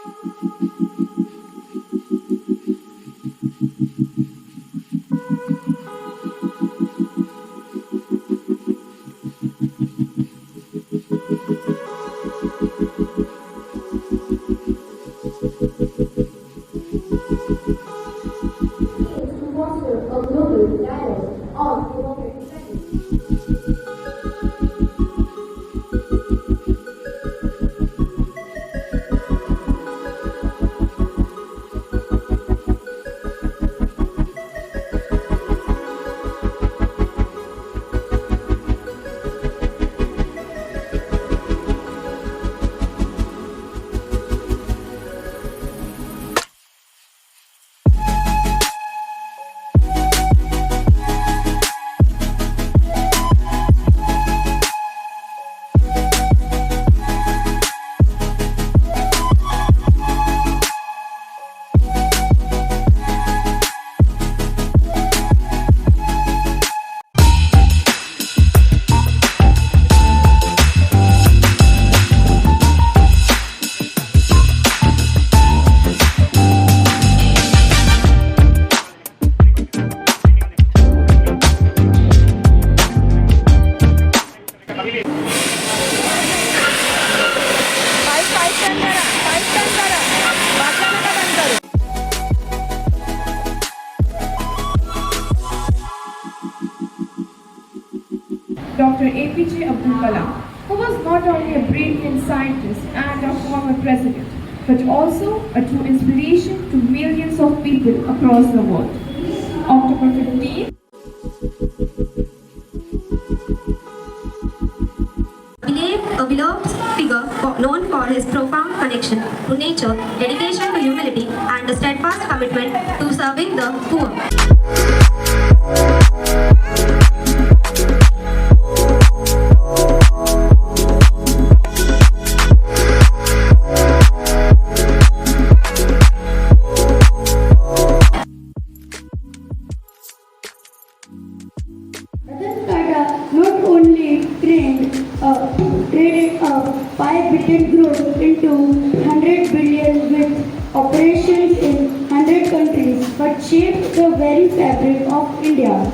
To foster a global dialogue on democratic practice. Dr. APJ Abdul Kalam, who was not only a brilliant scientist and a former president, but also a true inspiration to millions of people across the world. October 15th, A beloved figure known for his profound connection to nature, dedication to humility, and a steadfast commitment to serving the poor. Ratan Tata not only traded a 5 billion growth into 100 billion with operations in 100 countries, but shaped the very fabric of India.